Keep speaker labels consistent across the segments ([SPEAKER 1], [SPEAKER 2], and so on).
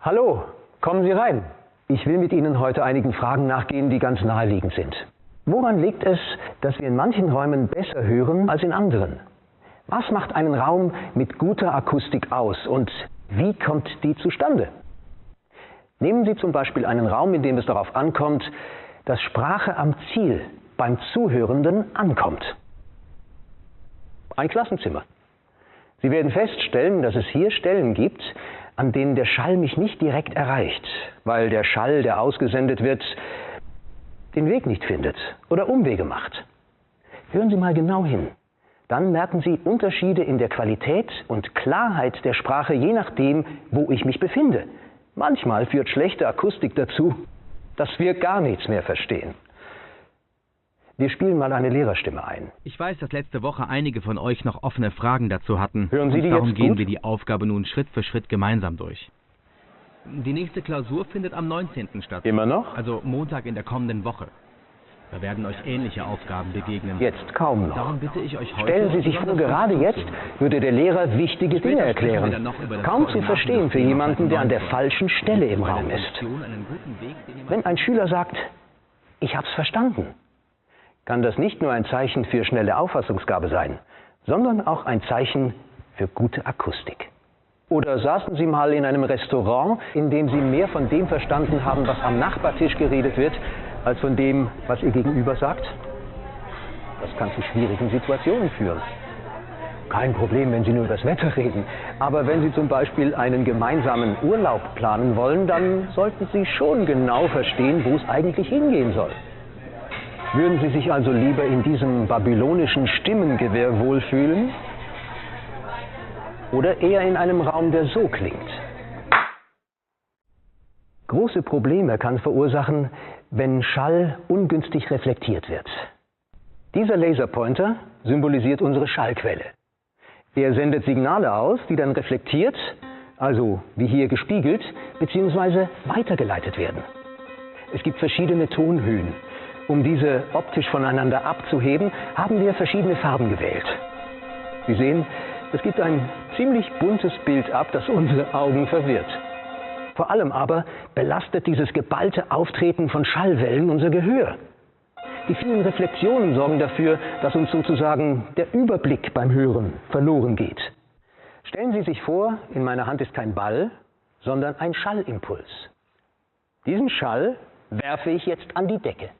[SPEAKER 1] Hallo, kommen Sie rein. Ich will mit Ihnen heute einigen Fragen nachgehen, die ganz naheliegend sind. Woran liegt es, dass wir in manchen Räumen besser hören als in anderen? Was macht einen Raum mit guter Akustik aus und wie kommt die zustande? Nehmen Sie zum Beispiel einen Raum, in dem es darauf ankommt, dass Sprache am Ziel beim Zuhörenden ankommt. Ein Klassenzimmer. Sie werden feststellen, dass es hier Stellen gibt, an denen der Schall mich nicht direkt erreicht, weil der Schall, der ausgesendet wird, den Weg nicht findet oder Umwege macht. Hören Sie mal genau hin. Dann merken Sie Unterschiede in der Qualität und Klarheit der Sprache, je nachdem, wo ich mich befinde. Manchmal führt schlechte Akustik dazu, dass wir gar nichts mehr verstehen. Wir spielen mal eine Lehrerstimme ein.
[SPEAKER 2] Ich weiß, dass letzte Woche einige von euch noch offene Fragen dazu hatten.
[SPEAKER 1] Hören Sie die
[SPEAKER 2] darum
[SPEAKER 1] jetzt
[SPEAKER 2] gehen
[SPEAKER 1] gut?
[SPEAKER 2] wir die Aufgabe nun Schritt für Schritt gemeinsam durch. Die nächste Klausur findet am 19. statt.
[SPEAKER 1] Immer noch?
[SPEAKER 2] Also Montag in der kommenden Woche. Da werden euch ähnliche Aufgaben begegnen.
[SPEAKER 1] Jetzt kaum noch.
[SPEAKER 2] Darum bitte ich euch heute...
[SPEAKER 1] Stellen Sie sich vor, gerade jetzt würde der Lehrer wichtige Dinge erklären. Kaum zu verstehen für jemanden, der an der falschen Stelle im Raum ist. Wenn ein Schüler sagt, ich hab's verstanden, kann das nicht nur ein Zeichen für schnelle Auffassungsgabe sein, sondern auch ein Zeichen für gute Akustik. Oder saßen Sie mal in einem Restaurant, in dem Sie mehr von dem verstanden haben, was am Nachbartisch geredet wird, als von dem, was Ihr Gegenüber sagt? Das kann zu schwierigen Situationen führen. Kein Problem, wenn Sie nur über das Wetter reden. Aber wenn Sie zum Beispiel einen gemeinsamen Urlaub planen wollen, dann sollten Sie schon genau verstehen, wo es eigentlich hingehen soll. Würden Sie sich also lieber in diesem babylonischen Stimmengewirr wohlfühlen? Oder eher in einem Raum, der so klingt? Große Probleme kann es verursachen, wenn Schall ungünstig reflektiert wird. Dieser Laserpointer symbolisiert unsere Schallquelle. Er sendet Signale aus, die dann reflektiert, also wie hier gespiegelt, bzw. weitergeleitet werden. Es gibt verschiedene Tonhöhen. Um diese optisch voneinander abzuheben, haben wir verschiedene Farben gewählt. Sie sehen, es gibt ein ziemlich buntes Bild ab, das unsere Augen verwirrt. Vor allem aber belastet dieses geballte Auftreten von Schallwellen unser Gehör. Die vielen Reflexionen sorgen dafür, dass uns sozusagen der Überblick beim Hören verloren geht. Stellen Sie sich vor, in meiner Hand ist kein Ball, sondern ein Schallimpuls. Diesen Schall werfe ich jetzt an die Decke.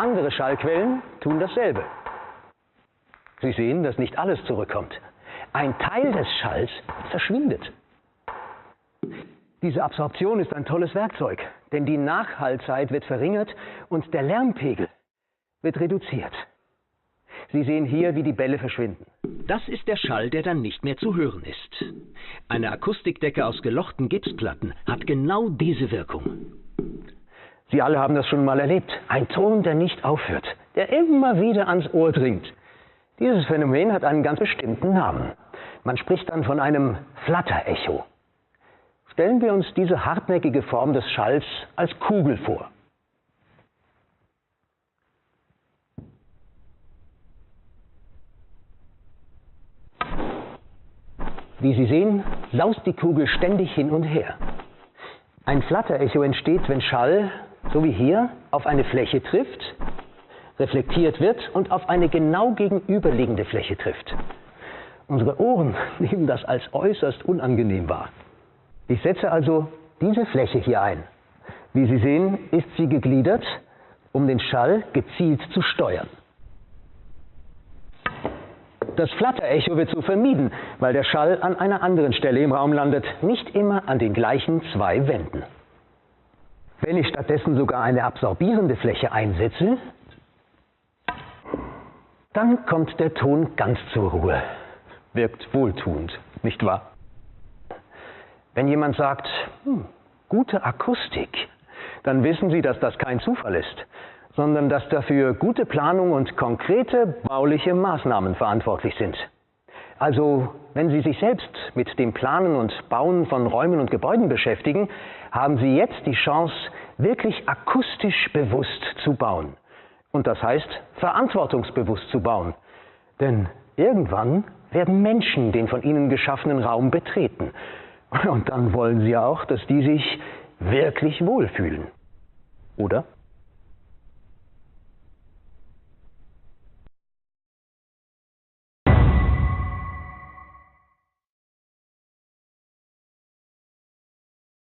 [SPEAKER 1] Andere Schallquellen tun dasselbe. Sie sehen, dass nicht alles zurückkommt. Ein Teil des Schalls verschwindet. Diese Absorption ist ein tolles Werkzeug, denn die Nachhallzeit wird verringert und der Lärmpegel wird reduziert. Sie sehen hier, wie die Bälle verschwinden. Das ist der Schall, der dann nicht mehr zu hören ist. Eine Akustikdecke aus gelochten Gipsplatten hat genau diese Wirkung. Sie alle haben das schon mal erlebt. Ein Ton, der nicht aufhört, der immer wieder ans Ohr dringt. Dieses Phänomen hat einen ganz bestimmten Namen. Man spricht dann von einem Flatterecho. Stellen wir uns diese hartnäckige Form des Schalls als Kugel vor. Wie Sie sehen, saust die Kugel ständig hin und her. Ein Flatterecho entsteht, wenn Schall, so wie hier, auf eine Fläche trifft, reflektiert wird und auf eine genau gegenüberliegende Fläche trifft. Unsere Ohren nehmen das als äußerst unangenehm wahr. Ich setze also diese Fläche hier ein. Wie Sie sehen, ist sie gegliedert, um den Schall gezielt zu steuern. Das Flatterecho wird so vermieden, weil der Schall an einer anderen Stelle im Raum landet, nicht immer an den gleichen zwei Wänden. Wenn ich stattdessen sogar eine absorbierende Fläche einsetze, dann kommt der Ton ganz zur Ruhe. Wirkt wohltuend, nicht wahr? Wenn jemand sagt, gute Akustik, dann wissen Sie, dass das kein Zufall ist, sondern dass dafür gute Planung und konkrete bauliche Maßnahmen verantwortlich sind. Also, wenn Sie sich selbst mit dem Planen und Bauen von Räumen und Gebäuden beschäftigen, haben Sie jetzt die Chance, wirklich akustisch bewusst zu bauen. Und das heißt, verantwortungsbewusst zu bauen. Denn Irgendwann werden Menschen den von ihnen geschaffenen Raum betreten. Und dann wollen sie auch, dass die sich wirklich wohlfühlen. Oder?